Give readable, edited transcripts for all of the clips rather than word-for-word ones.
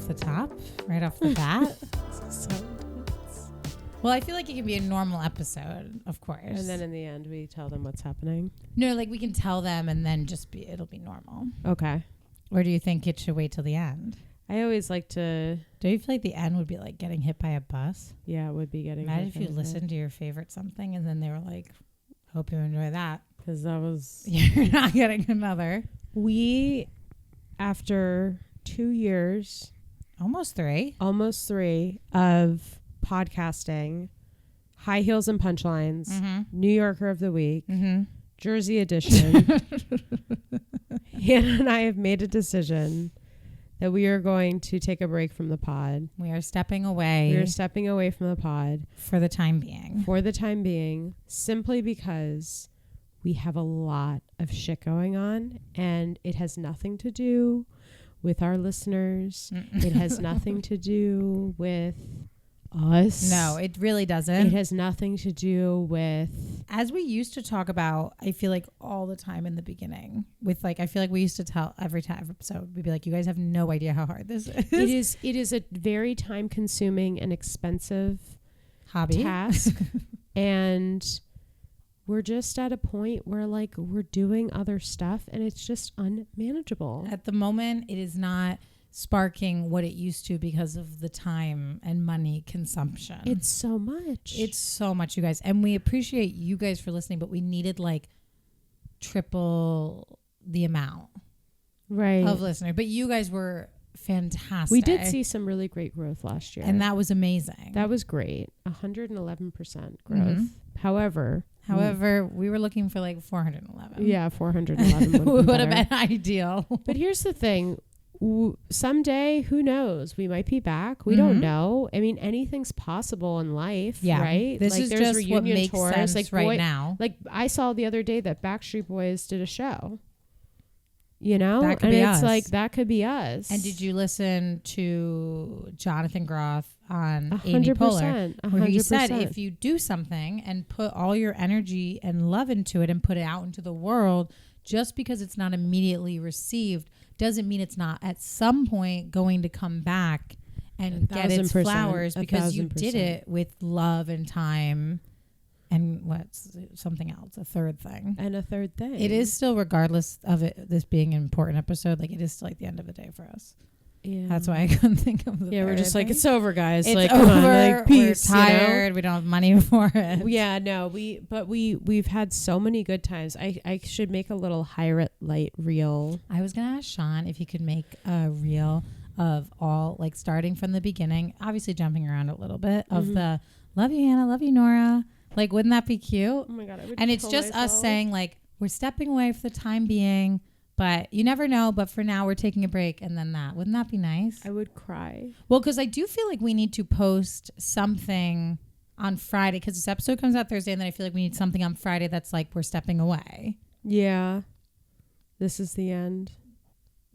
the top, right off the bat. So intense. Well, I feel like it can be a normal episode, of course. And then in the end, we tell them what's happening. No, like we can tell them and then it'll be normal. Okay. Or do you think it should wait till the end? I always like to... Do you feel like the end would be like getting hit by a bus? Yeah, it would be getting... Imagine if you listened to your favorite something and then they were like, hope you enjoy that. Because that was... You're not getting another. We, after 2 years... Almost 3 of podcasting, High Heels and Punchlines, New Yorker of the Week, Jersey Edition, Hannah and I have made a decision that we are going to take a break from the pod. We are stepping away. We are stepping away from the pod. For the time being. For the time being, simply because we have a lot of shit going on, and it has nothing to do with our listeners. It has nothing to do with us. No, it really doesn't. It has nothing to do with... As we used to talk about, I feel like all the time in the beginning with like, I feel like we used to tell every episode, we'd be like, you guys have no idea how hard this is. It is a very time consuming and expensive hobby task. And we're just at a point where like we're doing other stuff and it's just unmanageable. At the moment, it is not sparking what it used to because of the time and money consumption. It's so much. It's so much, you guys. And we appreciate you guys for listening, but we needed like triple the amount of listeners. But you guys were fantastic. We did see some really great growth last year. And that was amazing. That was great. 111% growth. However, we were looking for like 411. Yeah, 411 would have been ideal. But here's the thing. Someday, who knows? We might be back. We don't know. I mean, anything's possible in life, right? This like, is there's just what makes sense like right now. Like I saw the other day that Backstreet Boys did a show. You know, that could and be it's us. like that could be us. And did you listen to Jonathan Groff on Amy Poehler, where he said if you do something and put all your energy and love into it and put it out into the world, just because it's not immediately received doesn't mean it's not at some point going to come back and get its flowers, because you did it with love and time. And what's something else? A third thing. It is still, regardless of this being an important episode, like it is still like the end of the day for us. Yeah. That's why I couldn't think of the we're just thing. like, it's over, guys. It's like, over. Come on, like, peace. We're tired. You know? We don't have money for it. Yeah, no. We've had so many good times. I should make a little highlight reel. I was gonna ask Sean if he could make a reel of all, like, starting from the beginning, obviously jumping around a little bit, of the love you, Hannah, love you, Nora. Like, wouldn't that be cute? Oh my God, I would. And it's just us saying, like, we're stepping away for the time being, but you never know. But for now, we're taking a break, and then that. Wouldn't that be nice? I would cry. Well, because I do feel like we need to post something on Friday, because this episode comes out Thursday, and then I feel like we need something on Friday that's like we're stepping away. Yeah. This is the end.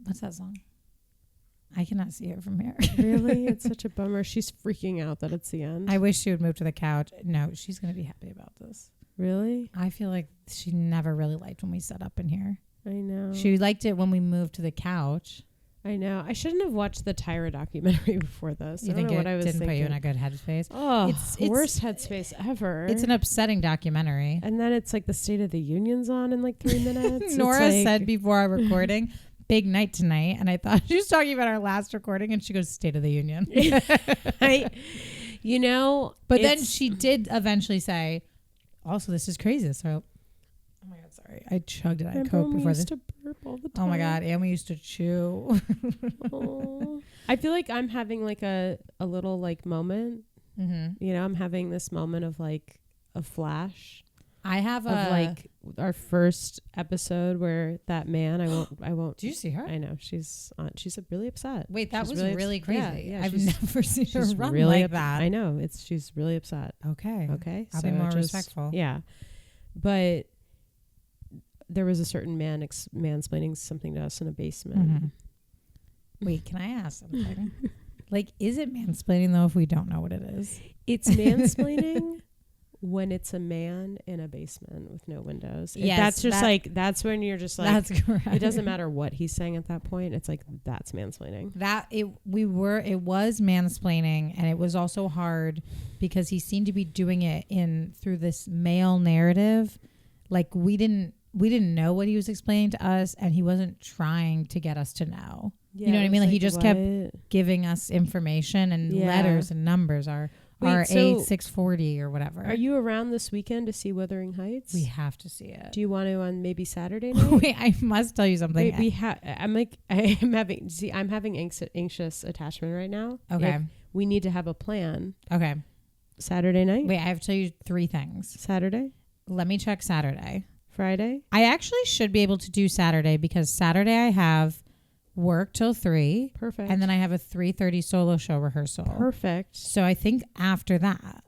What's that song? I cannot see her from here. Really? It's such a bummer. She's freaking out that it's the end. I wish she would move to the couch. No, she's going to be happy about this. Really? I feel like she never really liked when we set up in here. I know. She liked it when we moved to the couch. I know. I shouldn't have watched the Tyra documentary before this. You think it didn't put you in a good headspace? Oh, it's worst headspace ever. It's an upsetting documentary. And then it's like the State of the Union's on in like 3 minutes. Nora said before our recording, big night tonight. And I thought she was talking about our last recording, and she goes, State of the Union. But then she did eventually say, also, this is crazy. So, oh my God, sorry. I chugged it. I had Coke before this. To burp all the time. Oh my God. And we used to chew. I feel like I'm having like a little like moment. Mm-hmm. You know, I'm having this moment of like a flash. I have like our first episode where that man, I won't. Do you see her? I know she's really upset. Wait, that she's was really crazy. Yeah, I've never seen her run really like that. I know she's really upset. Okay. I'll so be more respectful. Yeah, but there was a certain man mansplaining something to us in a basement. Mm-hmm. Wait, can I ask something? Like, is it mansplaining though if we don't know what it is? It's mansplaining when it's a man in a basement with no windows. Yes, that's just like, that's when you're just like, that's correct. It doesn't matter what he's saying at that point. It's like, that's mansplaining. It was mansplaining, and it was also hard because he seemed to be doing it through this male narrative. Like we didn't know what he was explaining to us, and he wasn't trying to get us to know. Yeah, you know what I mean? Like he just kept giving us information and letters and numbers. Our 640 or whatever. Are you around this weekend to see Wuthering Heights? We have to see it. Do you want to on maybe Saturday night? Wait, I must tell you something. I'm having anxious attachment right now. Okay. We need to have a plan. Okay. Saturday night? Wait, I have to tell you 3 things. Saturday? Let me check Saturday. Friday? I actually should be able to do Saturday because Saturday I have work till 3. Perfect. And then I have a 3:30 solo show rehearsal. Perfect. So I think after that.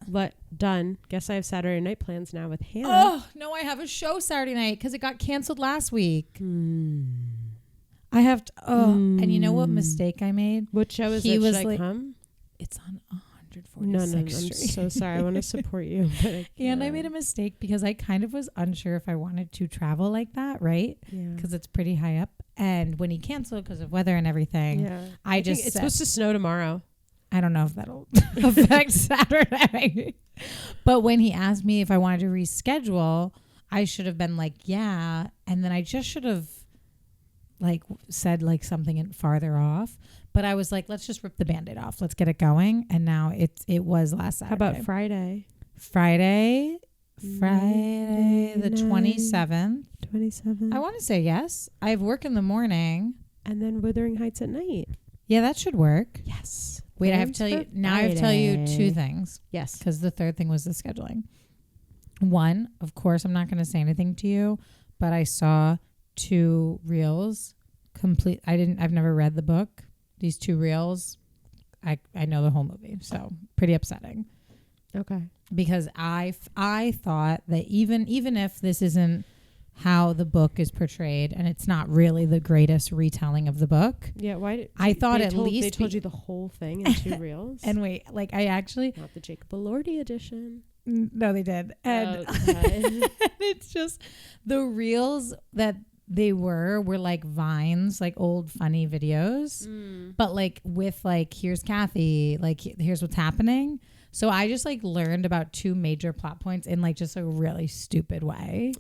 Done. Guess I have Saturday night plans now with Hannah. Oh, no, I have a show Saturday night because it got canceled last week. I have to, and you know what mistake I made? What show is it? Should I come? It's on 146th No, Street. I'm so sorry. I want to support you. But I made a mistake because I kind of was unsure if I wanted to travel like that, right? Yeah. Because it's pretty high up. And when he canceled because of weather and everything, I just it's supposed to snow tomorrow. I don't know if that'll affect Saturday. But when he asked me if I wanted to reschedule, I should have been like, yeah. And then I just should have like said like something farther off. But I was like, let's just rip the Band-Aid off. Let's get it going. And now it was last Saturday. How about Friday? Friday the 27th. 27th. I want to say yes. I have work in the morning. And then Wuthering Heights at night. Yeah, that should work. Yes. Wait, I have to tell you. Now I have to tell you 2 things. Yes. Because the third thing was the scheduling. 1, of course, I'm not going to say anything to you, but I saw 2 reels. I've never read the book. These 2 reels, I know the whole movie. So pretty upsetting. Okay. Because I thought that even if this isn't how the book is portrayed and it's not really the greatest retelling of the book. Yeah, why? I thought at least they told you the whole thing in 2 reels. And wait, like I actually not the Jacob Elordi edition. No, they did. And it's just the reels that they were like Vines, like old funny videos, but like with like here's Kathy, like here's what's happening. So I just like learned about 2 major plot points in like just a really stupid way.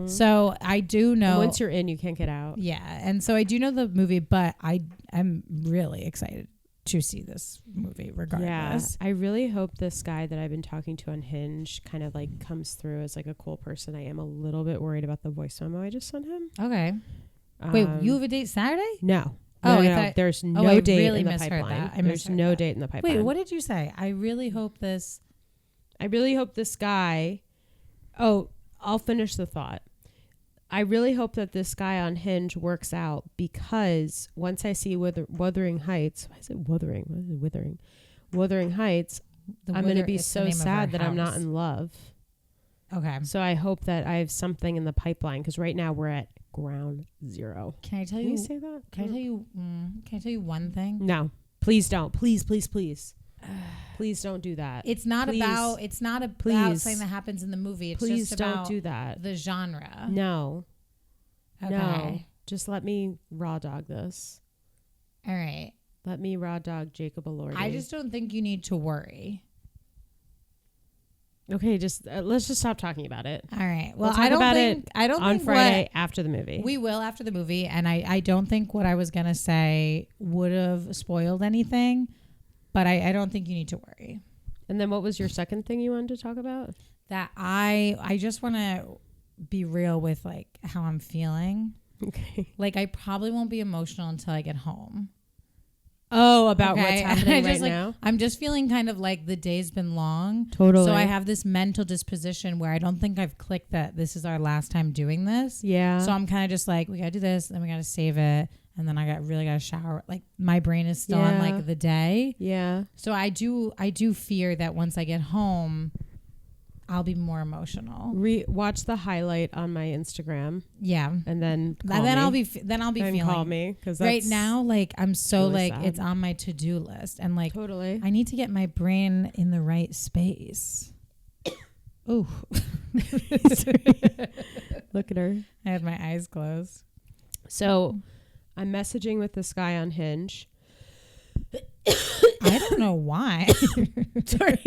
So I do know once you're in, you can't get out. Yeah. And so I do know the movie, but I'm really excited to see this movie regardless. Yeah. I really hope this guy that I've been talking to on Hinge kind of like comes through as like a cool person. I am a little bit worried about the voice memo I just sent him. Okay. Wait, you have a date Saturday? No. No, there's no date really in the pipeline. There's no date in the pipeline. Wait, what did you say? I really hope this guy. Oh, I'll finish the thought. I really hope that this guy on Hinge works out because once I see Wuthering Heights, why is it Wuthering? What is it Withering? Wuthering Heights, I'm going to be so sad that I'm not in love. Okay. So I hope that I have something in the pipeline because right now we're at ground zero. Can I tell you? Can you say that? Can I tell you one thing? No, please don't. Please, please, please. Please don't do that. It's not about something that happens in the movie. It's please just about don't do that. The genre. No. Okay. No. Just let me raw dog this. All right. Let me raw dog Jacob Elordi. I just don't think you need to worry. Okay, just let's just stop talking about it. All right. Well, I don't think on Friday after the movie. We will after the movie, and I don't think what I was gonna say would have spoiled anything, but I don't think you need to worry. And then what was your second thing you wanted to talk about? That I just want to be real with like how I'm feeling. Okay. Like I probably won't be emotional until I get home. Oh, about what's happening right now? I'm just feeling kind of like the day's been long. Totally. So I have this mental disposition where I don't think I've clicked that this is our last time doing this. Yeah. So I'm kind of just like, we got to do this, then we got to save it. And then I really got to shower. Like my brain is still on like the day. Yeah. So I do fear that once I get home, I'll be more emotional. Watch the highlight on my Instagram. Yeah. And then I'll be feeling. Call me because right now, like I'm so really like sad. It's on my to-do list, and like totally, I need to get my brain in the right space. Ooh. Look at her. I had my eyes closed. So I'm messaging with this guy on Hinge. I don't know why. Sorry.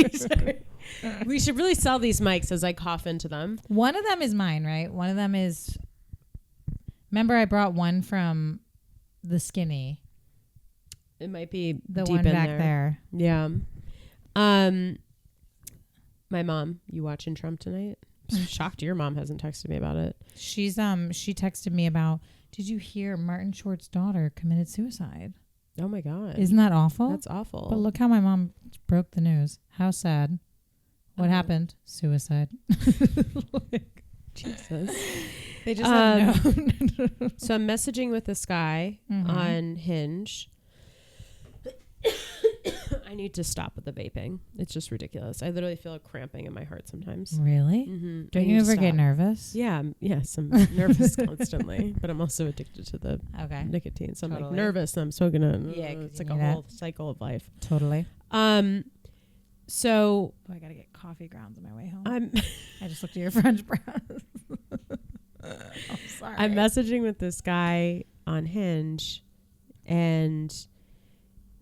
We should really sell these mics as I cough into them. One of them is mine, right? One of them is... Remember I brought one from the Skinny. It might be the deep one in back there. Yeah. My mom, you watching Trump tonight? I'm shocked your mom hasn't texted me about it. She's she texted me about, did you hear Martin Short's daughter committed suicide? Oh my God. Isn't that awful? That's awful. But look how my mom broke the news. How sad. What happened? Suicide. Jesus. They just have known. So I'm messaging with this guy on Hinge. I need to stop with the vaping. It's just ridiculous. I literally feel a cramping in my heart sometimes. Really? Mm-hmm. Don't you ever get nervous? Yeah. Yes. I'm nervous constantly, but I'm also addicted to the nicotine. So I'm like nervous and I'm smoking it. Yeah. It's like a whole cycle of life. Totally. So I got to get coffee grounds on my way home. I just looked at your French press. I'm sorry. I'm messaging with this guy on Hinge and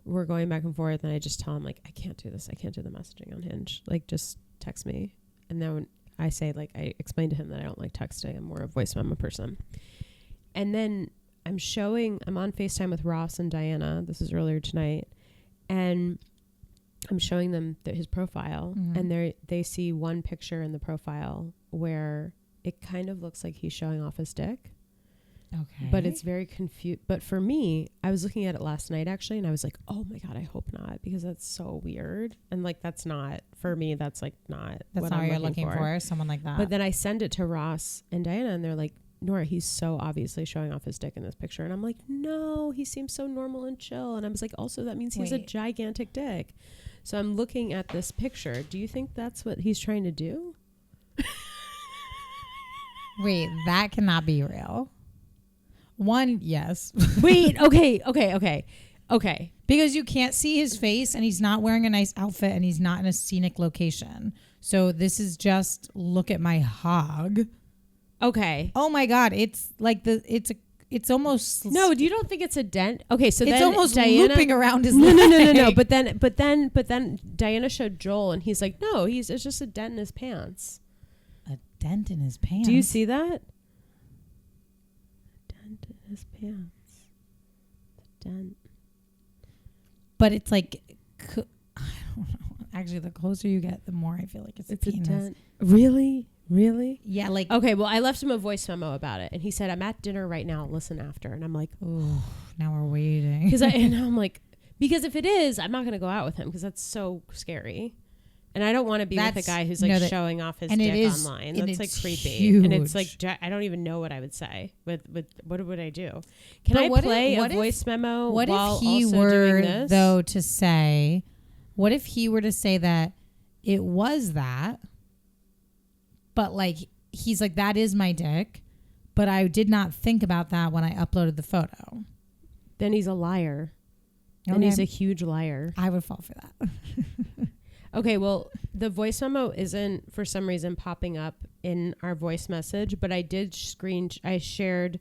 we're going back and forth and I just tell him like, I can't do this. I can't do the messaging on Hinge. Like just text me. And then when I say like, I explained to him that I don't like texting. I'm more a voice memo person. And then I'm on FaceTime with Ross and Diana. This is earlier tonight. And I'm showing them his profile and they see one picture in the profile where it kind of looks like he's showing off his dick. Okay. But it's very confused. But for me, I was looking at it last night actually, and I was like, oh my God, I hope not, because that's so weird. And like, that's not, for me, that's like not that's what not I'm what you're looking for, someone like that. But then I send it to Ross and Diana, and they're like, Nora, he's so obviously showing off his dick in this picture. And I'm like, no, he seems so normal and chill. And I was like, also, that means he has a gigantic dick. So I'm looking at this picture. Do you think that's what he's trying to do? Wait, that cannot be real. One, yes. Wait, okay. Because you can't see his face and he's not wearing a nice outfit and he's not in a scenic location. So this is just look at my hog. Okay. Oh my God. It's like it's almost. No, you don't think it's a dent? Okay, so it's then almost Diana, looping around his leg. No. But then Diana showed Joel and he's like, no, it's just a dent in his pants. A dent in his pants? Do you see that? Dent in his pants. The dent. But it's like, I don't know. Actually, the closer you get, the more I feel like it's a penis. Dent. Really? Yeah, like... Okay, well, I left him a voice memo about it, and he said, I'm at dinner right now, listen after. And I'm like, oh, now we're waiting. And I'm like, because if it is, I'm not going to go out with him, because that's so scary. And I don't want to be with a guy who's like showing off his dick online. That's like creepy. Huge. And it's like, I don't even know what I would say. With what would I do? Can I play a voice memo while also doing this? What if he were, though, to say, what if he were to say that it was that, but like, he's like, that is my dick, but I did not think about that when I uploaded the photo. Then he's a liar. Okay. Then he's a huge liar. I would fall for that. Okay, well, the voice memo isn't for some reason popping up in our voice message, but I did I shared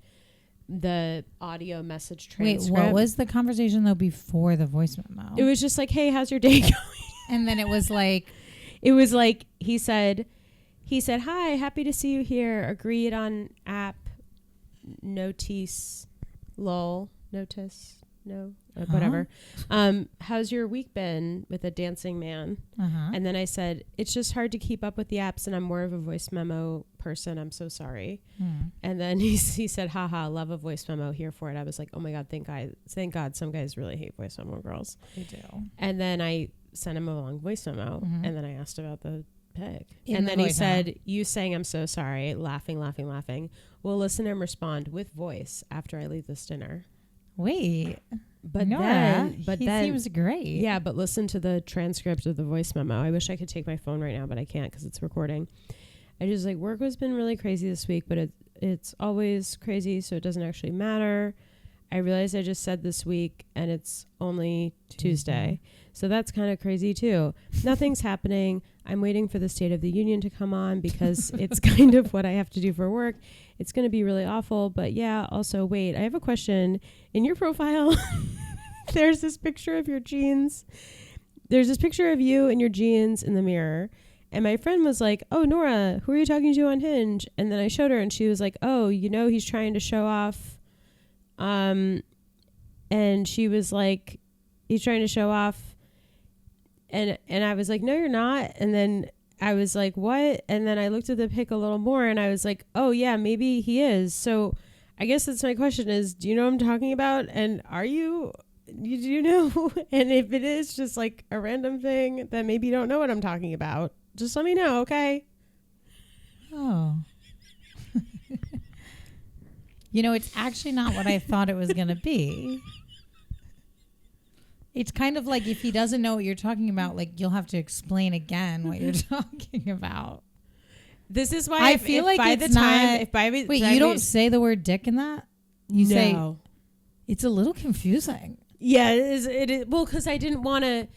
the audio message transcript. Wait, what was the conversation though before the voice memo? It was just like, hey, how's your day going? And then it was like, he said, hi, happy to see you here. Agreed on app notice, whatever. How's your week been with a dancing man? And then I said, it's just hard to keep up with the apps and I'm more of a voice memo person. I'm so sorry. And then he said, haha, love a voice memo, here for it. I was like, oh my God, thank God some guys really hate voice memo girls. They do. And then I sent him a long voice memo and then I asked about the pig. And then he said, you saying I'm so sorry, laughing. We'll listen and respond with voice after I leave this dinner. Wait. But Nora, then he seems great. Yeah, but listen to the transcript of the voice memo. I wish I could take my phone right now, but I can't because it's recording. I just like, work has been really crazy this week, but it's always crazy, so it doesn't actually matter. I realized I just said this week and it's only Tuesday. So that's kind of crazy too. Nothing's happening. I'm waiting for the State of the Union to come on because it's kind of what I have to do for work. It's going to be really awful. But yeah, also, wait, I have a question. In your profile, there's this picture of your jeans. There's this picture of you and your jeans in the mirror. And my friend was like, oh, Nora, who are you talking to on Hinge? And then I showed her and she was like, oh, he's trying to show off. And she was like, he's trying to show off. And I was like, no, you're not. And then I was like, what? And then I looked at the pic a little more and I was like, oh, yeah, maybe he is. So I guess that's my question is, do you know what I'm talking about? And do you know? And if it is just like a random thing that maybe you don't know what I'm talking about, just let me know, okay? Oh. It's actually not what I thought it was going to be. It's kind of like if he doesn't know what you're talking about, like you'll have to explain again what you're talking about. This is why I feel like by the time. Wait, you don't say the word dick in that? You say it's a little confusing. Yeah, it is. Well, because I didn't want to.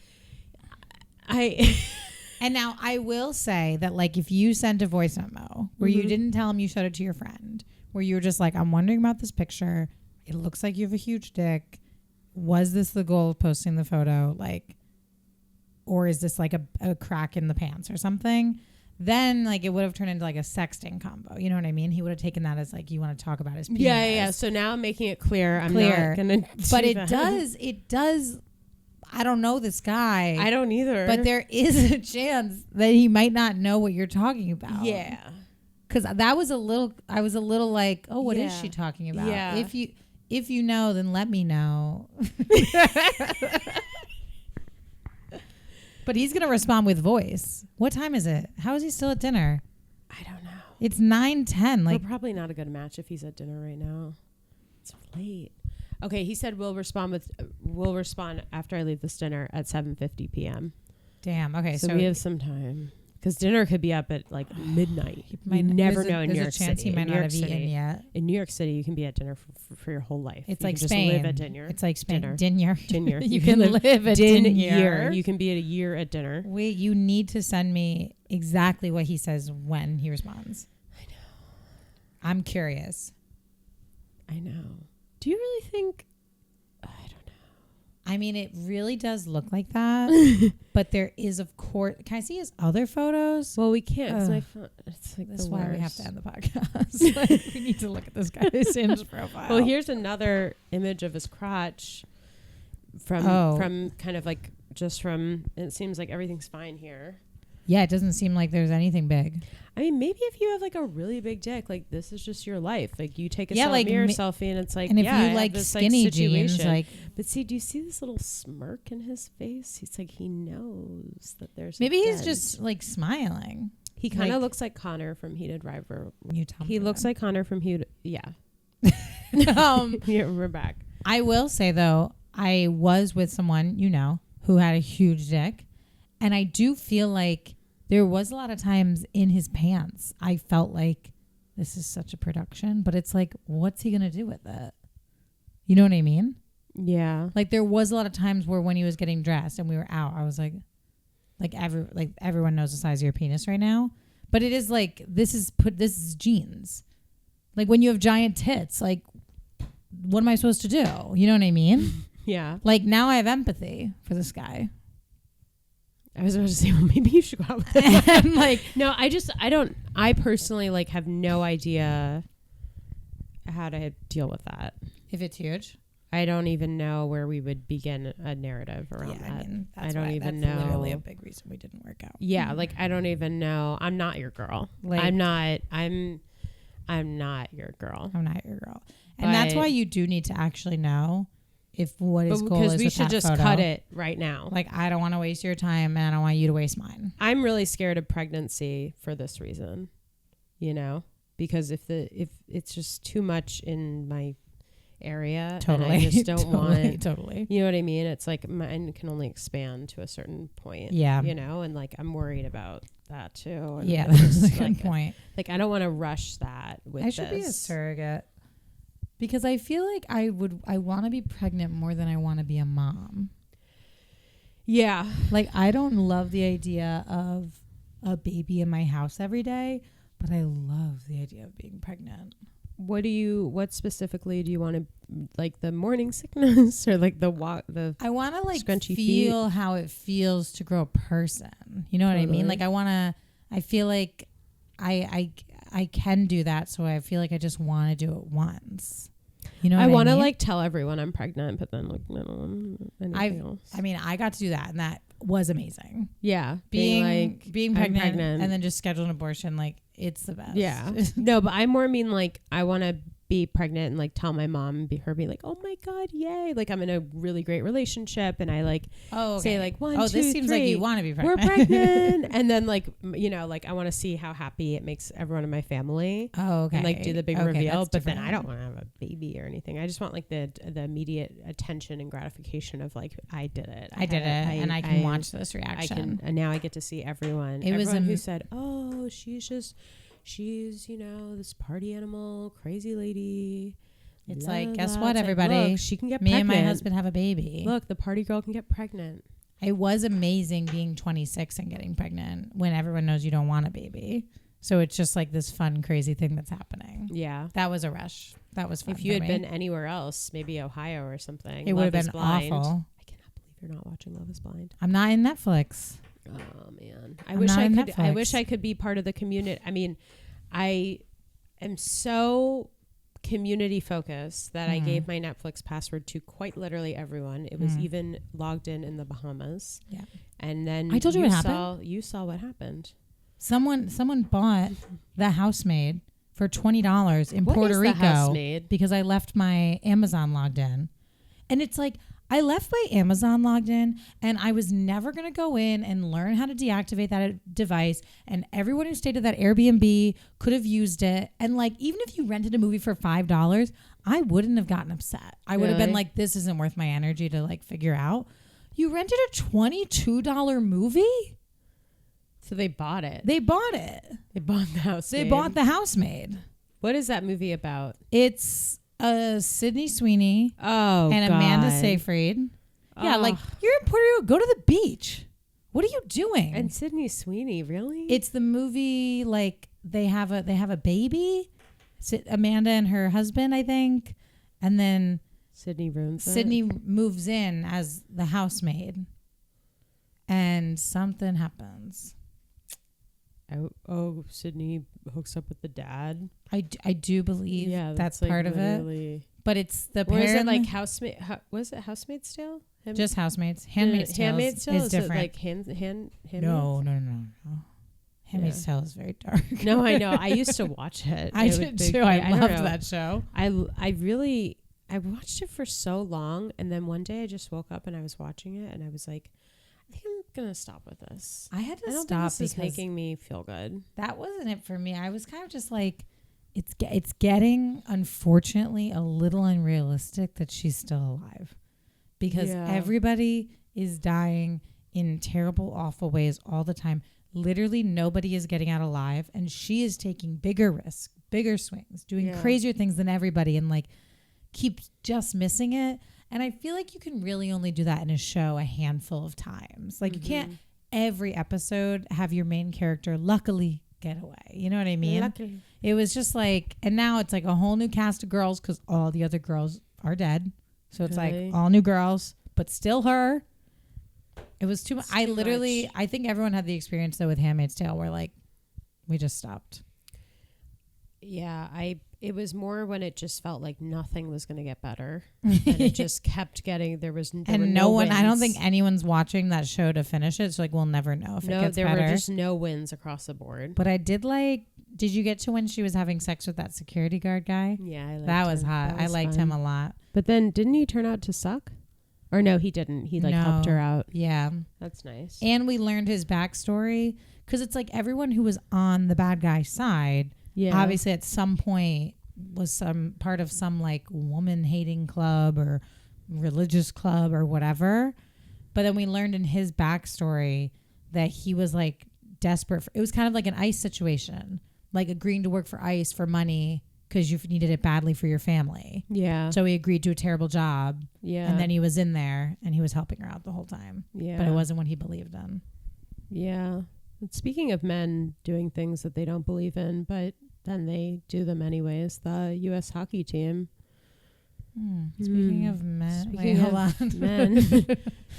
And now I will say that, like, if you sent a voice memo where you didn't tell him you showed it to your friend, where you were just like, I'm wondering about this picture. It looks like you have a huge dick. Was this the goal of posting the photo? Like, or is this like a crack in the pants or something? Then like it would have turned into like a sexting combo. You know what I mean? He would have taken that as like, you want to talk about his penis. Yeah. So now I'm making it clear. I'm not going to. But it does. I don't know this guy. I don't either. But there is a chance that he might not know what you're talking about. Yeah. Because I was a little like, oh, what is she talking about? Yeah. If you know, then let me know. But he's going to respond with voice. What time is it? How is he still at dinner? I don't know. It's 9:10. Like, we're probably not a good match if he's at dinner right now. It's late. Okay, he said we'll respond after I leave this dinner at 7:50 p.m. Damn. Okay, so we have some time. Because dinner could be up at like midnight. You never know in New York City. There's a chance he might not have eaten yet. In New York City, you can be at dinner for your whole life. It's you like can Spain. Just live at dinner. It's like Spain. Dinner. You can live at dinner. You can be at a year at dinner. Wait, you need to send me exactly what he says when he responds. I know. I'm curious. I know. Do you really think... I mean, it really does look like that, but there is, of course. Can I see his other photos? Well, we can't. Cause it's like that's why we have to end the podcast. Like, we need to look at this guy's Hinge profile. Well, here's another image of his crotch from kind of like just from. It seems like everything's fine here. Yeah, it doesn't seem like there's anything big. I mean, maybe if you have like a really big dick, like this is just your life. Like you take a mirror selfie and it's like, and if you like this, skinny jeans, like. But see, do you see this little smirk in his face? He's like, he knows that there's. Maybe he's just like smiling. He kind of looks like Connor from Heated Driver. He looks like Connor from Heated. Yeah. Yeah, we're back. I will say though, I was with someone who had a huge dick, and I do feel like. There was a lot of times in his pants, I felt like this is such a production, but it's like, what's he going to do with it? You know what I mean? Yeah. Like there was a lot of times where when he was getting dressed and we were out, I was like everyone knows the size of your penis right now, but it is like, this is jeans. Like when you have giant tits, like what am I supposed to do? You know what I mean? Yeah. Like now I have empathy for this guy. I was about to say, well, maybe you should go out with him. And like, no, I personally like have no idea how to deal with that. If it's huge? I don't even know where we would begin a narrative around that. I mean, I don't even know. That's literally a big reason we didn't work out. Yeah. Like, I don't even know. I'm not your girl. Like, I'm not your girl. I'm not your girl. And that's why you do need to actually know if what his goal is with that photo. Because we should just cut it right now. Like, I don't want to waste your time and I don't want you to waste mine. I'm really scared of pregnancy for this reason, because if it's just too much in my area, totally, and I just don't want, totally. You know what I mean? It's like mine can only expand to a certain point. Yeah. And like I'm worried about that too. And that's a good point. Like I don't want to rush that with I should be a surrogate. Because I feel like I want to be pregnant more than I want to be a mom. Yeah. Like, I don't love the idea of a baby in my house every day, but I love the idea of being pregnant. What specifically do you want to, like the morning sickness or like the I want to like feet? feel how it feels to grow a person. You know what I mean? Like I feel like I can do that. So I feel like I just want to do it once. You know what I want to mean? like tell everyone I'm pregnant, but then like I don't want anything else. I mean, I got to do that and that was amazing. Yeah. Being pregnant and then just schedule an abortion. Like, it's the best. Yeah. No, but I more mean like I want to be pregnant and like tell my mom and be like, oh my God, yay. Like I'm in a really great relationship and I like say like 1, 2, 3. This seems like you want to be pregnant. We're pregnant. And then like, you know, like I want to see how happy it makes everyone in my family. Oh, okay. And like do the big reveal. But then I don't want to have a baby or anything. I just want like the immediate attention and gratification of like, I did it. I did it. And I can watch this reaction. And now I get to see everyone. Everyone who said, oh, she's, you know, this party animal, crazy lady. It's like, guess what, everybody? Like, look, she can get pregnant. Me and my husband have a baby. Look, the party girl can get pregnant. It was amazing being 26 and getting pregnant when everyone knows you don't want a baby. So it's just like this fun, crazy thing that's happening. Yeah. That was a rush. That was fun. If you had been anywhere else, maybe Ohio or something, it would have been awful. I cannot believe you're not watching Love is Blind. I'm not in Netflix. Oh man, I wish I could be part of the community. I mean, I am so community focused that I gave my Netflix password to quite literally everyone. It was even logged in the Bahamas. Yeah, and then I told you what happened. You saw what happened. Someone bought The Housemaid for $20 in Puerto Rico. The Housemaid? Because I left my Amazon logged in, and it's like, I left my Amazon logged in and I was never going to go in and learn how to deactivate that device. And everyone who stayed at that Airbnb could have used it. And like, even if you rented a movie for $5, I wouldn't have gotten upset. I would have been like, this isn't worth my energy to like figure out. You rented a $22 movie? So they bought it. They bought it. They bought The Housemaid. They bought The Housemaid. What is that movie about? It's Sydney Sweeney and Amanda Seyfried. Yeah, like, you're in Puerto Rico, go to the beach. What are you doing? And Sydney Sweeney, really? It's the movie, like, they have a baby, Amanda and her husband, I think, and then Sydney moves in as the housemaid, and something happens. Sydney hooks up with the dad. I do believe that's like part of it. But it's the parent. Or is it like housemaid? Was it Housemaid's Tale? Just Housemaid's. Handmaid's Tale is different. Like Handmaid's? No. Handmaid's Tale is very dark. No, I know. I used to watch it. I did too. I loved that show. I watched it for so long, and then one day I just woke up and I was watching it, and I was like, I think I'm gonna stop with this. I had to stop because this is making me feel good. That wasn't it for me. I was kind of just like, it's getting, unfortunately, a little unrealistic that she's still alive, because everybody is dying in terrible, awful ways all the time. Literally nobody is getting out alive, and she is taking bigger risks, bigger swings, doing crazier things than everybody, and like keeps just missing it. And I feel like you can really only do that in a show a handful of times. Like, you can't every episode have your main character luckily get away. You know what I mean? Luckily. It was just like, and now it's like a whole new cast of girls because all the other girls are dead. So it's like all new girls, but still her. It was too much. I think everyone had the experience though with Handmaid's Tale where like we just stopped. Yeah, it was more when it just felt like nothing was going to get better, and it just kept getting. There were no wins. I don't think anyone's watching that show to finish it. So like we'll never know if it gets better. There were just no wins across the board. But I did like. Did you get to when she was having sex with that security guard guy? Yeah, I liked that was hot. I liked him a lot. But then didn't he turn out to suck? Or no, he didn't. He helped her out. Yeah, that's nice. And we learned his backstory because it's like everyone who was on the bad guy side. Yeah. Obviously at some point was some part of some like woman hating club or religious club or whatever. But then we learned in his backstory that he was like desperate. It was kind of like an ICE situation, like agreeing to work for ICE for money because you needed it badly for your family. Yeah. So he agreed to a terrible job. Yeah. And then he was in there and he was helping her out the whole time. Yeah. But it wasn't what he believed in. Yeah. Speaking of men doing things that they don't believe in, but then they do them anyways, the U.S. hockey team. Speaking of men. Speaking hold of on. men.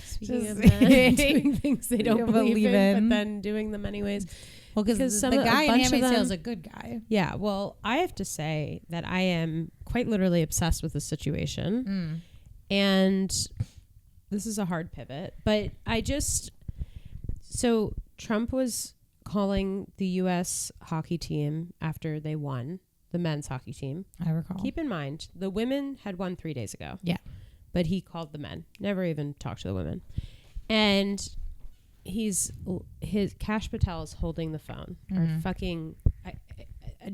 Speaking of men doing things they don't believe in, but then doing them anyways. Well, because the guy in Handmaid's Tale is a good guy. Yeah, well, I have to say that I am quite literally obsessed with this situation. And this is a hard pivot, but so Trump was calling the U.S. hockey team after they won, the men's hockey team. I recall. Keep in mind, the women had won 3 days ago. Yeah. But he called the men, never even talked to the women. And Kash Patel is holding the phone. Or fucking,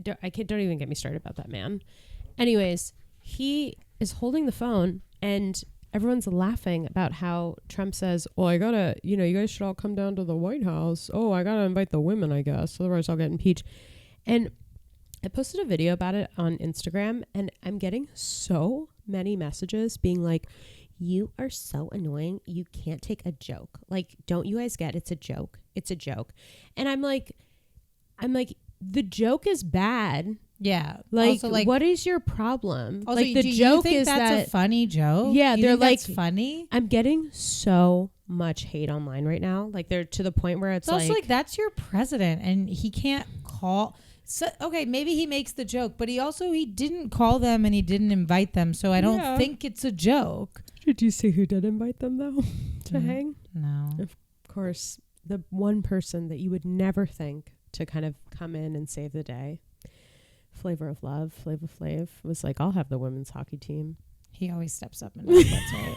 don't even get me started about that man. Anyways, he is holding the phone and everyone's laughing about how Trump says, oh, I gotta, you guys should all come down to the White House. Oh, I gotta invite the women, I guess. Otherwise I'll get impeached. And I posted a video about it on Instagram and I'm getting so many messages being like, you are so annoying. You can't take a joke. Like, don't you guys get it's a joke? It's a joke. And I'm like, the joke is bad. Yeah. Like, also, like, what is your problem? Also, like, the do joke you think is that's a funny joke? Yeah, you they're think like that's funny. I'm getting so much hate online right now. Like, they're to the point where it's also like that's your president, and he can't call. So, okay, maybe he makes the joke, but he didn't call them and he didn't invite them, so I don't think it's a joke. Did you see who did invite them though to hang? No. Of course, the one person that you would never think to kind of come in and save the day. Flavor of Love, Flava Flav, was like, I'll have the women's hockey team. He always steps up and does that's right.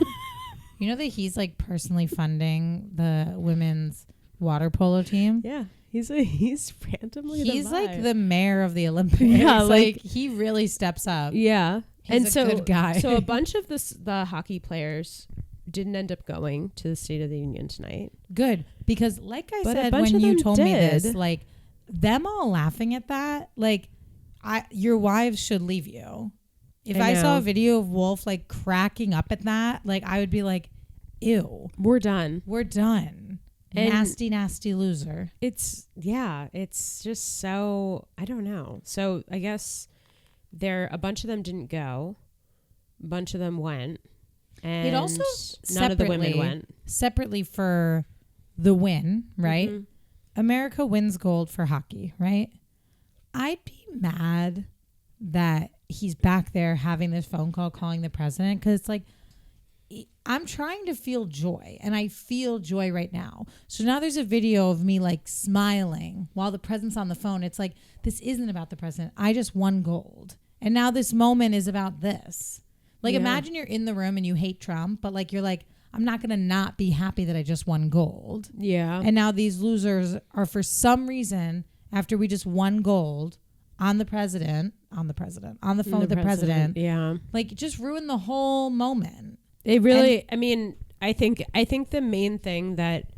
You know that he's like personally funding the women's water polo team? Yeah. He's randomly he's like the mayor of the Olympics. Yeah, like he really steps up. Yeah. He's a good guy. So a bunch of the hockey players didn't end up going to the State of the Union tonight. Good. Because like I said when you told me this, like them all laughing at that, like your wives should leave you. If I saw a video of Wolf like cracking up at that, like I would be like, ew. We're done. And nasty loser. It's just so, I don't know. So I guess a bunch of them didn't go. A bunch of them went. And it also none of the women went. Separately for the win, right? Mm-hmm. America wins gold for hockey, right? I'd be mad that he's back there having this phone call calling the president because it's like, I'm trying to feel joy and I feel joy right now. So now there's a video of me like smiling while the president's on the phone. It's like, this isn't about the president. I just won gold. And now this moment is about this. Like imagine you're in the room and you hate Trump, but like, you're like, I'm not going to not be happy that I just won gold. Yeah. And now these losers are for some reason, after we just won gold on the phone with the president. Yeah. Like just ruin the whole moment. It really, I think the main thing that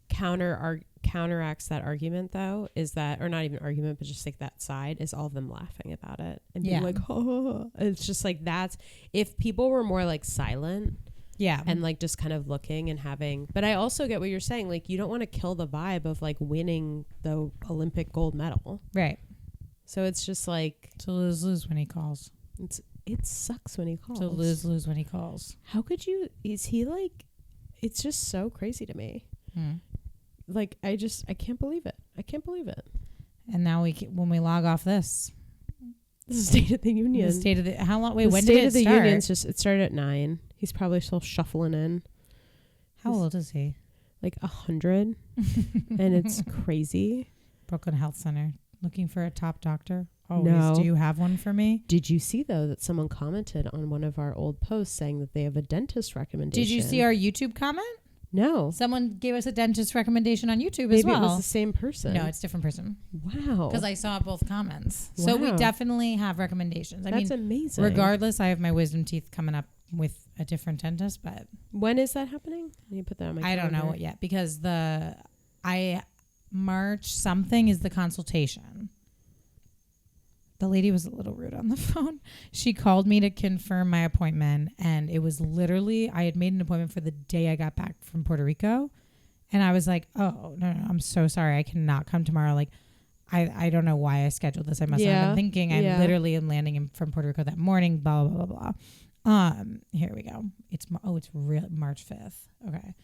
counteracts that argument though is that, or not even argument, but just like that side is all of them laughing about it and being like, oh, it's just like that's, if people were more like silent. Yeah. And like just kind of looking and having, but I also get what you're saying. Like you don't want to kill the vibe of like winning the Olympic gold medal. Right. So it's just like. To lose when he calls. It sucks when he calls. To lose when he calls. How could you? Is he like? It's just so crazy to me. Like I can't believe it. I can't believe it. And now when we log off this is State of the Union. How long? Wait, when did it start? State of the Union's it started at 9. He's probably still shuffling in. How old is he? Like 100, and it's crazy. Brooklyn Health Center looking for a top doctor. Always. No. Do you have one for me? Did you see, though, that someone commented on one of our old posts saying that they have a dentist recommendation? Did you see our YouTube comment? No. Someone gave us a dentist recommendation on YouTube as well. Maybe it was the same person. No, it's a different person. Wow. Because I saw both comments. Wow. So we definitely have recommendations. That's amazing. Regardless, I have my wisdom teeth coming up with a different dentist. But when is that happening? Can you put that on my calendar? I don't know it yet because March something is the consultation. the lady was a little rude on the phone. She called me to confirm my appointment, and it was literally, I had made an appointment for the day I got back from Puerto Rico. And I was like, oh, no, I'm so sorry. I cannot come tomorrow. Like, I don't know why I scheduled this. I must not have been thinking. I literally am landing from Puerto Rico that morning, blah, blah, blah, blah. Here we go. It's real March 5th. Okay.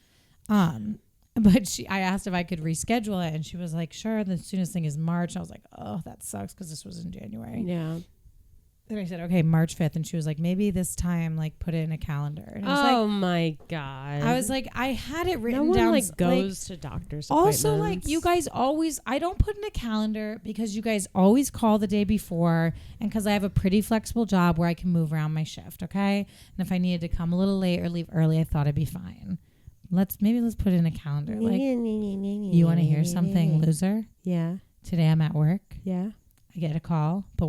But I asked if I could reschedule it, and she was like, sure. The soonest thing is March. I was like, oh, that sucks, because this was in January. Yeah. Then I said, okay, March 5th. And she was like, maybe this time, like, put it in a calendar. And I was oh, like, my God. I was like, I had it written down. No one, like, goes to doctor's appointments. Also, like, you guys always, I don't put in a calendar because you guys always call the day before, and because I have a pretty flexible job where I can move around my shift, okay? And if I needed to come a little late or leave early, I thought I'd be fine. Let's put it in a calendar. Like, you want to hear something, loser? Yeah. Today I'm at work. Yeah. I get a call, but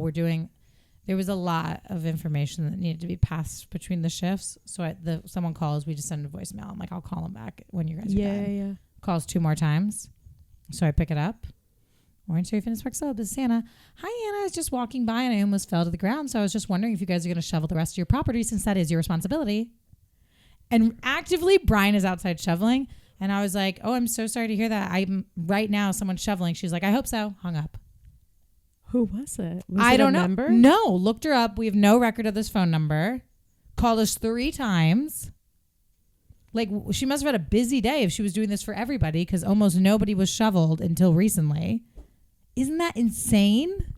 there was a lot of information that needed to be passed between the shifts. So someone calls, we just send a voicemail. I'm like, I'll call them back when you guys are done. Yeah. Calls 2 more times. So I pick it up. Orange Theory Fitness Park Club, this is Anna. Hi, Anna. I was just walking by and I almost fell to the ground. So I was just wondering if you guys are going to shovel the rest of your property, since that is your responsibility. And actively, Brian is outside shoveling. And I was like, oh, I'm so sorry to hear that. I'm right now, someone's shoveling. She's like, I hope so. Hung up. Who was it? I don't know. No, looked her up. We have no record of this phone number. Called us 3 times. Like, she must have had a busy day if she was doing this for everybody, because almost nobody was shoveled until recently. Isn't that insane?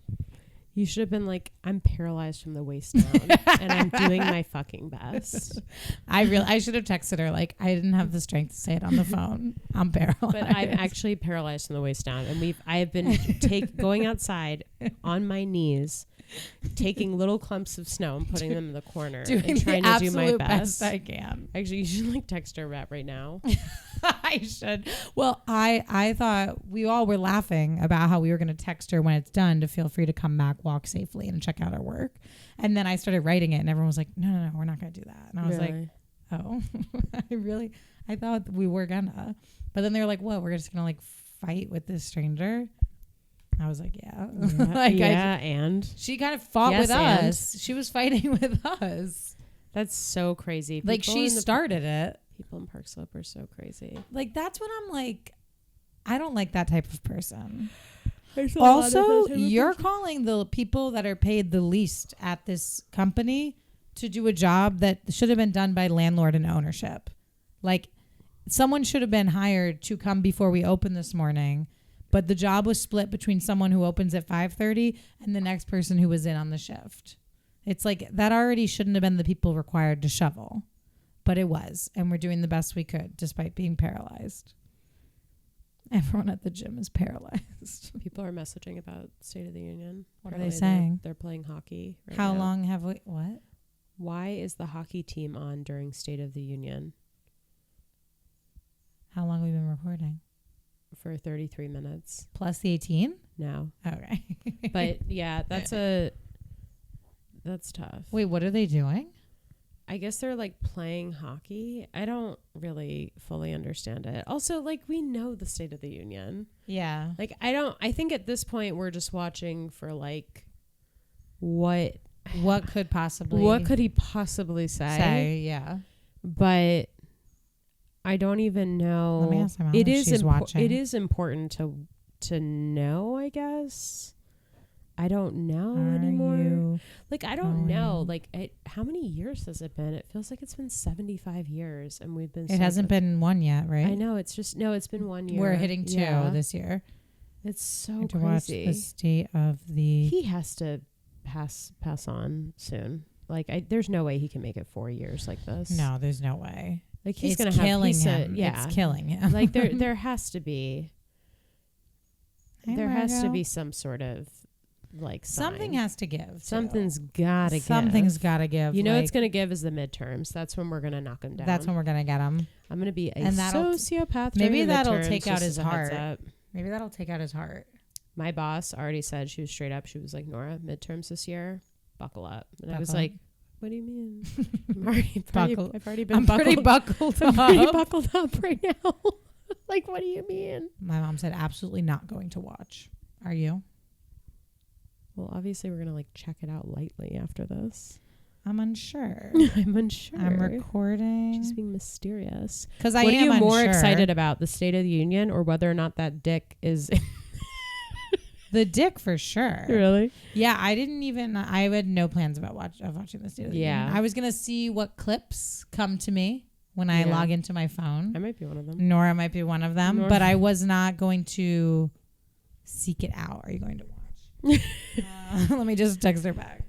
You should have been like, I'm paralyzed from the waist down and I'm doing my fucking best. I should have texted her, like, I didn't have the strength to say it on the phone. I'm paralyzed. But I'm actually paralyzed from the waist down. And I have been going outside on my knees, taking little clumps of snow and putting them in the corner and trying to do my best I can. Actually, you should like text her right now. I should. Well, I thought we all were laughing about how we were going to text her when it's done to feel free to come back, walk safely, and check out our work. And then I started writing it, and everyone was like, no, we're not going to do that. And I was like, oh, I thought we were gonna. But then they were like, what, we're just going to like fight with this stranger? I was like, yeah. Like, and she kind of fought with us. She was fighting with us. That's so crazy. Like, she started it. People in Park Slope are so crazy. Like, that's when I'm like, I don't like that type of person. Also, you're calling the people that are paid the least at this company to do a job that should have been done by landlord and ownership. Like, someone should have been hired to come before we open this morning, but the job was split between someone who opens at 5:30 and the next person who was in on the shift. It's like, that already shouldn't have been the people required to shovel. But it was, and we're doing the best we could despite being paralyzed. Everyone at the gym is paralyzed. People are messaging about State of the Union. What are they saying? They're playing hockey right How now. long have we... What? Why is the hockey team on during State of the Union? How long have we been recording? For 33 minutes. Plus the 18? No. Okay. But yeah, that's tough. Wait, what are they doing? I guess they're like playing hockey. I don't really fully understand it. Also, like, we know the State of the Union. Yeah. Like, I think at this point we're just watching for like what could he possibly say? Yeah. But I don't even know. Let me ask my mom it if is she's watching. It is important to know, I guess. I don't know anymore. Like, I don't know. Like, how many years has it been? It feels like it's been 75 years, and we've been. It hasn't been 1 yet, right? I know. It's just it's been 1 year. We're hitting 2 this year. It's so to crazy. Watch the state of the. He has to pass on soon. Like, there's no way he can make it 4 years like this. No, there's no way. Like, he's gonna killing him. Yeah, it's killing him. Like, there has to be. Hey, there has to be some sort of. Like, something has to give. Something's gotta give. Something's gotta give. You know, what's gonna give is the midterms. That's when we're gonna knock him down. That's when we're gonna get him. I'm gonna be a sociopath. Maybe that'll take out his heart. Maybe that'll take out his heart. My boss already said, she was straight up. She was like, Nora, midterms this year, buckle up. And I was like, what do you mean? I've already been pretty buckled up. I'm pretty buckled up right now. Like, what do you mean? My mom said, absolutely not going to watch. Are you? Well, obviously we're gonna like check it out lightly after this. I'm unsure. I'm unsure. I'm recording. She's being mysterious. Because I What am are you unsure. more excited about, the State of the Union or whether or not that dick is... The dick for sure. Really? Yeah, I had no plans about watching the State of the Union. I was going to see what clips come to me when I log into my phone. I might be one of them. Nora might be one of them. But I was not going to seek it out. Are you going to watch? Let me just text her back.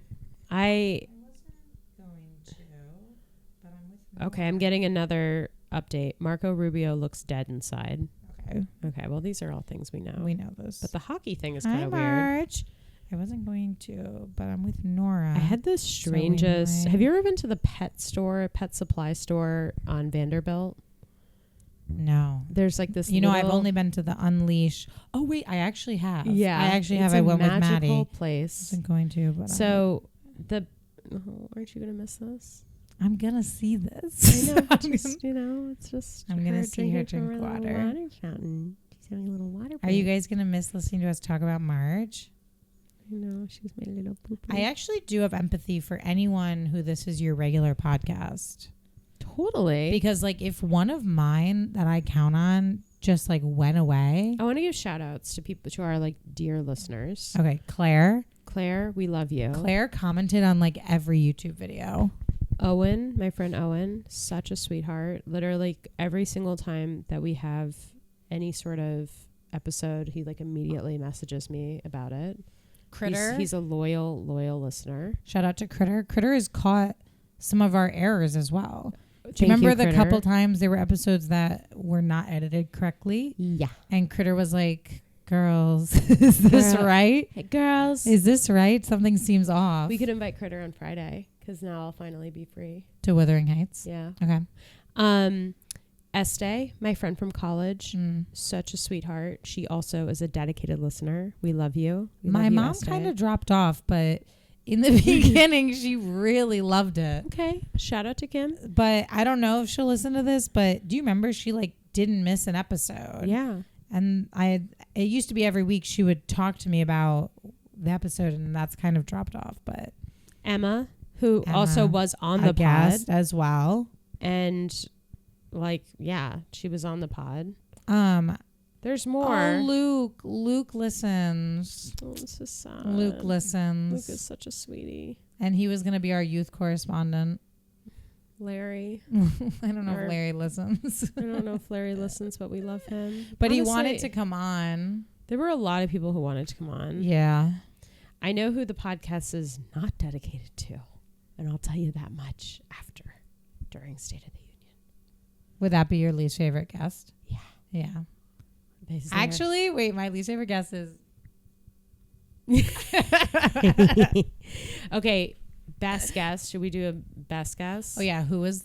Okay, I'm getting another update. Marco Rubio looks dead inside. Okay, well, these are all things we know. We know this. But the hockey thing is kind of weird. March. I wasn't going to, but I'm with Nora. I had the strangest... Have you ever been to the pet supply store on Vanderbilt? No. There's like this I've only been to the Unleash. Oh, wait, I actually have. Yeah. I actually have. I went with Maddie. It's a magical place. I wasn't going to, but... So, aren't you going to miss this? I'm going to see this. I know. It's just... I'm going to see her drink water. Water fountain. She's having a little water. Are you guys going to miss listening to us talk about Marge? I know. She's my little poo-poo. I actually do have empathy for anyone who this is your regular podcast. Totally. Because, like, if one of mine that I count on just, like, went away... I want to give shout-outs to people, to our, like, dear listeners. Okay, Claire. Claire, we love you. Claire commented on, like, every YouTube video. Owen, my friend Owen, such a sweetheart. Literally every single time that we have any sort of episode, he like immediately messages me about it. Critter. He's a loyal listener. Shout out to Critter. Critter has caught some of our errors as well. Do you remember the couple times there were episodes that were not edited correctly? Yeah. And Critter was like, girls, is this right? Hey, girls. Is this right? Something seems off. We could invite Critter on Friday. Because now I'll finally be free. To Wuthering Heights? Yeah. Okay. Estee, my friend from college, such a sweetheart. She also is a dedicated listener. We love you. My mom kind of dropped off, but in the beginning, she really loved it. Okay. Shout out to Kim. But I don't know if she'll listen to this, but do you remember she like didn't miss an episode? Yeah. And it used to be every week she would talk to me about the episode, and that's kind of dropped off. But Emma, who also was on the pod as well. And like, yeah, she was on the pod. There's more. Oh, Luke listens. Oh, this is sad. Luke listens. Luke is such a sweetie. And he was going to be our youth correspondent. Larry. I don't know if Larry listens. I don't know if Larry listens, but we love him. But honestly, he wanted to come on. There were a lot of people who wanted to come on. Yeah. I know who the podcast is not dedicated to. And I'll tell you that much during State of the Union. Would that be your least favorite guest? Yeah. Yeah. Basically, actually, wait, my least favorite guest is... Okay, best guest. Should we do a best guest? Oh, yeah. Who was...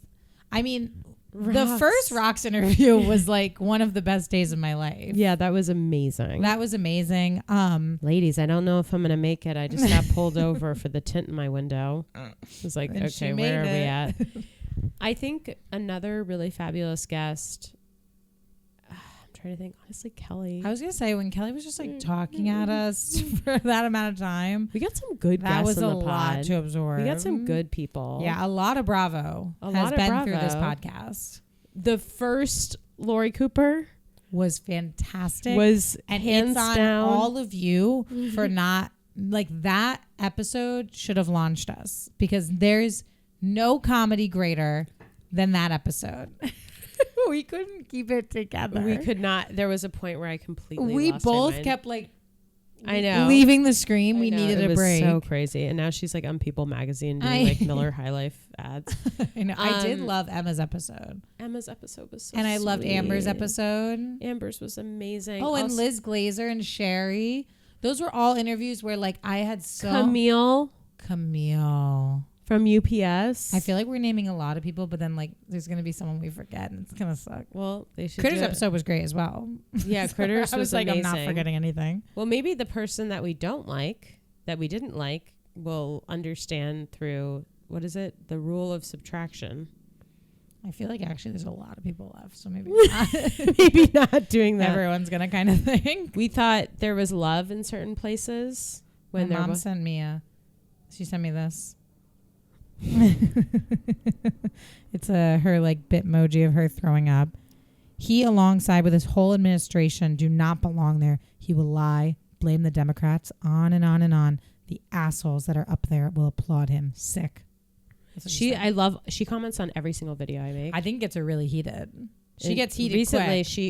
I mean... Rocks. The first Rocks interview was like one of the best days of my life. Yeah, that was amazing. Ladies, I don't know if I'm going to make it. I just got pulled over for the tint in my window. It was like, okay, where are we at? I think another really fabulous guest... I'm trying to think. Honestly, Kelly. I was going to say, when Kelly was just like talking at us for that amount of time. We got some good guests. That was a lot to absorb. We got some good people. Yeah, a lot of Bravo has been through this podcast. The first Lori Cooper was fantastic. And hands down. All of you for not... Like, that episode should have launched us. Because there's no comedy greater than that episode. We couldn't keep it together. We could not. There was a point where I completely We lost both my mind. kept like... I know. Leaving the screen. We needed a break. It was so crazy. And now she's like on People Magazine doing like Miller High Life ads. I know. I did love Emma's episode. Emma's episode was so And I sweet. Loved Amber's episode. Amber's was amazing. Oh, and Liz Glazer and Sherry. Those were all interviews where like I had so... Camille. From UPS. I feel like we're naming a lot of people, but then like there's going to be someone we forget and it's going to suck. Well, they should. Critters episode was great as well. Yeah, Critters was like, amazing. I'm not forgetting anything. Well, maybe the person that we didn't like, will understand through, what is it? The rule of subtraction. I feel like actually there's a lot of people left, so maybe not. Maybe not doing that. Everyone's going to kind of think. We thought there was love in certain places. My mom sent me she sent me this. It's her like Bitmoji of her throwing up. He, alongside with his whole administration, do not belong there. He will lie, blame the Democrats, on and on and on. The assholes that are up there will applaud him. Sick. She comments on every single video I make. I think it gets her really heated. She gets heated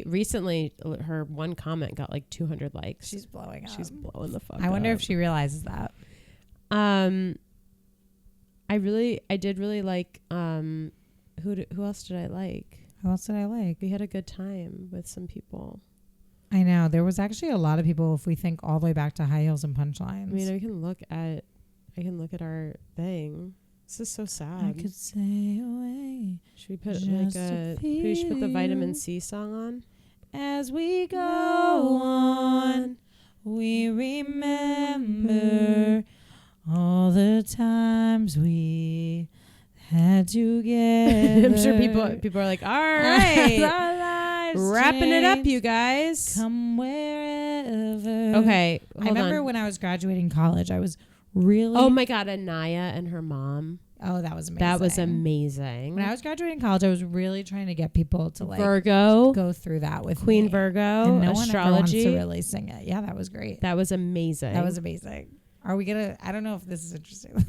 recently her one comment got like 200 likes. She's blowing up. She's blowing the fuck up. I wonder if she realizes that. I did really like who else did I like? Who else did I like? We had a good time with some people. I know. There was actually a lot of people, if we think all the way back to High Heels and Punchlines. I mean, I can look at our thing. This is so sad. I could say away. Should we put we should put the Vitamin C song on? As we go on, we remember all the times we had together. I'm sure people are like, all right, wrapping it up, you guys. Come wherever. Okay, I remember when I was graduating college, I was really. Oh my God, Anaya and her mom. Oh, that was amazing. That was amazing. When I was graduating college, I was really trying to get people to like Virgo go through that with Queen me. Virgo, and no astrology. one ever wants to really sing it. Yeah, that was great. That was amazing. Are we gonna? I don't know if this is interesting.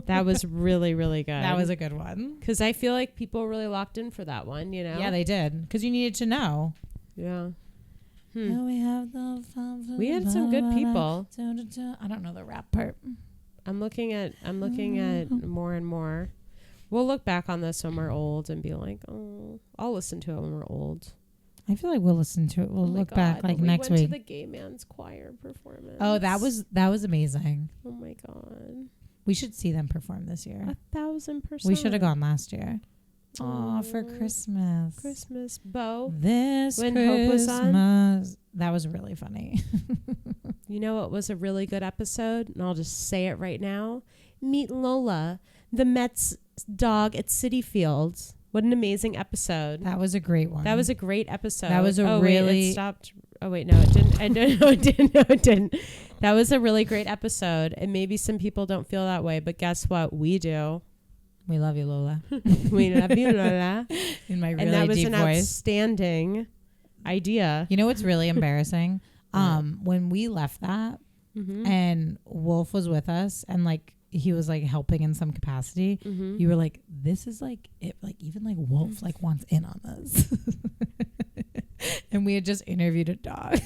That was really, really good. That was a good one. Because I feel like people really locked in for that one. You know? Yeah, they did. Because you needed to know. Yeah. We had some good people. I don't know the rap part. I'm looking at more and more. We'll look back on this when we're old and be like, oh, I'll listen to it when we're old. I feel like we'll listen to it. We'll look back like next week. We went to the gay man's choir performance. Oh, that was amazing. Oh my God. We should see them perform this year. 1,000%. We should have gone last year. Oh, for Christmas. Christmas Bo. When Hope was on. That was really funny. You know what was a really good episode? And I'll just say it right now. Meet Lola, the Mets dog at Citi Fields. What an amazing episode. That was a great one. That was a great episode. That was a really... it stopped. Oh, wait, no, it didn't. It didn't. That was a really great episode. And maybe some people don't feel that way, but guess what? We do. We love you, Lola. We love you, Lola. In my really deep voice. And that was an outstanding idea. You know what's really embarrassing? When we left that and Wolf was with us and like he was like helping in some capacity, you were like, this is like it, like even like Wolf like wants in on this. And we had just interviewed a dog.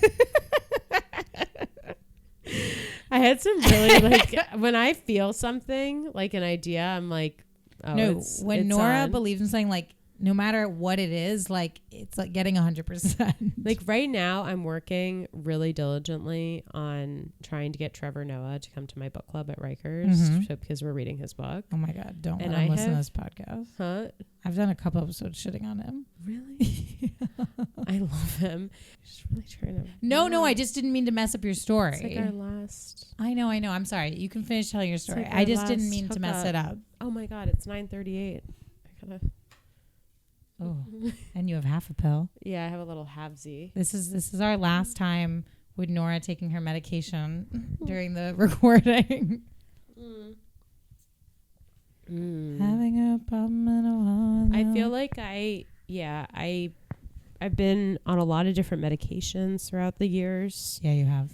I had some really like when I feel something like an idea, I'm like, oh, no. When Nora believes in something, like no matter what it is, like it's like getting 100%. Like right now, I'm working really diligently on trying to get Trevor Noah to come to my book club at Rikers because we're reading his book. Oh my God! Don't let him listen to this podcast. Huh? I've done a couple episodes shitting on him. Really? I love him. Just really trying to. No, I just didn't mean to mess up your story. It's like our last. I know. I'm sorry. You can finish telling your story. Like I just didn't mean to mess it up. Oh my God! It's 9:38. I gotta. Oh, and you have half a pill. Yeah, I have a little halvesy. This is our last time with Nora taking her medication during the recording. Having a problem in a while. I feel like I've been on a lot of different medications throughout the years. Yeah, you have.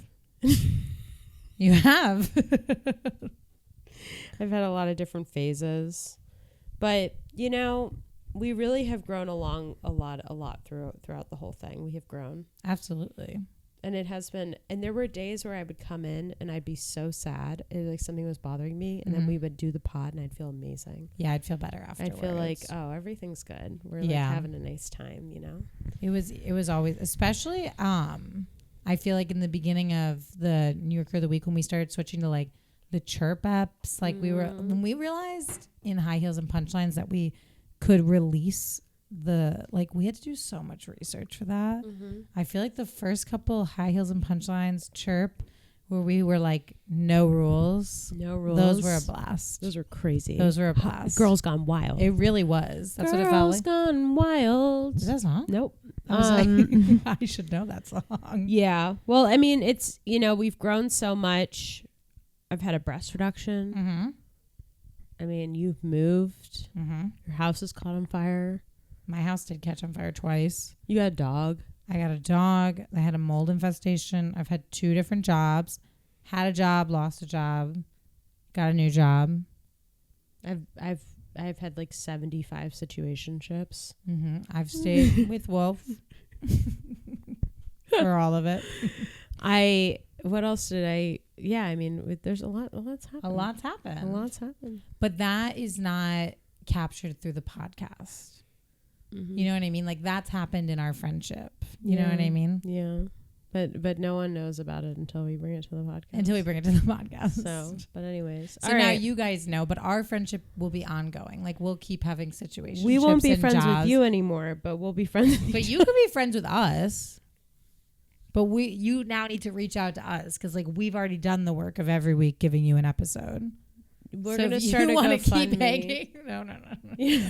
You have. I've had a lot of different phases, but you know. We really have grown along a lot throughout the whole thing. We have grown. Absolutely. And it has been, and there were days where I would come in and I'd be so sad. Like something was bothering me. And then we would do the pod and I'd feel amazing. Yeah, I'd feel better afterwards. I'd feel like, oh, everything's good. We're like having a nice time, you know? It was always, especially, I feel like in the beginning of the New Yorker of the Week when we started switching to like the chirp apps, like when we realized in High Heels and Punchlines that we could release we had to do so much research for that. I feel like the first couple High Heels and Punchlines chirp where we were like no rules, those were a blast. Those were crazy. Those were a blast. Girls Gone Wild. It really was. That's what it felt like. Girls Gone Wild. Is that a song? Nope. I was like, I should know that song. Yeah. Well, I mean, it's, you know, we've grown so much I've had a breast reduction. Mm-hmm. I mean, you've moved. Mm-hmm. Your house is caught on fire. My house did catch on fire twice. You got a dog. I got a dog. I had a mold infestation. I've had 2 different jobs. Had a job, lost a job, got a new job. I've had like 75 situationships. Mm-hmm. I've stayed with Wolf for all of it. What else did I? Yeah, I mean, there's a lot's happened. A lot's happened. But that is not captured through the podcast. Mm-hmm. You know what I mean? Like that's happened in our friendship. You know what I mean? Yeah. But no one knows about it until we bring it to the podcast. So, but anyways. So now you guys know, but our friendship will be ongoing. Like we'll keep having situations. We won't be friends with you anymore, but we'll be friends with But you can be friends with us. But you now need to reach out to us because like we've already done the work of every week giving you an episode. We're going to start a GoFundMe. No. Yeah.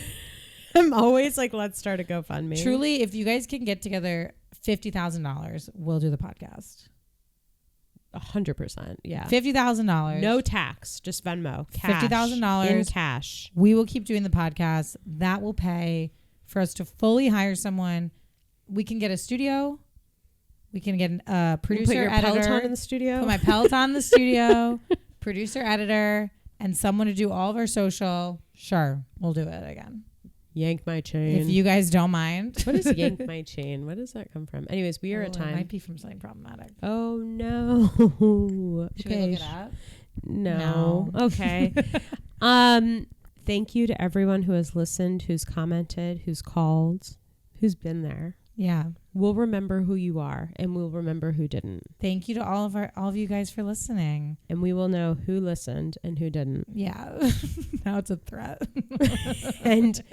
I'm always like, let's start a GoFundMe. Truly, if you guys can get together $50,000, we'll do the podcast. 100%. Yeah. $50,000. No tax, just Venmo. Cash. $50,000 in cash. We will keep doing the podcast. That will pay for us to fully hire someone. We can get a studio. We can get a producer, put your editor. Peloton in the studio. Put my Peloton in the studio. Producer, editor, and someone to do all of our social. Sure, we'll do it again. Yank my chain. If you guys don't mind. What is yank my chain? Where does that come from? Anyways, we are at time. It might be from something problematic. Oh, no. Should we look it up? No. Okay. Thank you to everyone who has listened, who's commented, who's called, who's been there. Yeah. We'll remember who you are, and we'll remember who didn't. Thank you to all of you guys for listening. And we will know who listened and who didn't. Yeah. Now it's a threat. and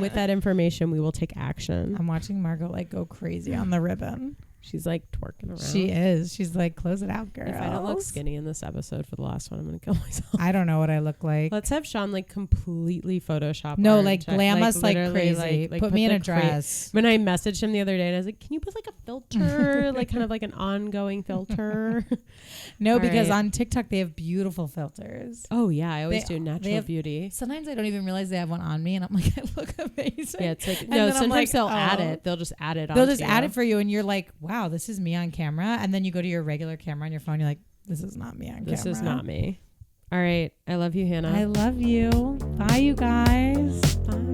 with that information, we will take action. I'm watching Margot like go crazy on the ribbon. She's like twerking around. She is. She's like, close it out, girl. If I don't look skinny in this episode for the last one, I'm going to kill myself. I don't know what I look like. Let's have Sean like completely Photoshop. No, like glam us like crazy. Like put me in a dress. When I messaged him the other day and I was like, can you put like a filter? Like kind of like an ongoing filter? No, because on TikTok they have beautiful filters. Oh yeah. I always do natural beauty. Sometimes I don't even realize they have one on me and I'm like, I look amazing. Yeah, it's like, no, sometimes like, they'll add it. They'll just add it on. They'll just add it for you and you're like, wow, this is me on camera. And then you go to your regular camera on your phone. You're like, this is not me on camera. This is not me. All right. I love you, Hannah. I love you. Bye, you guys. Bye.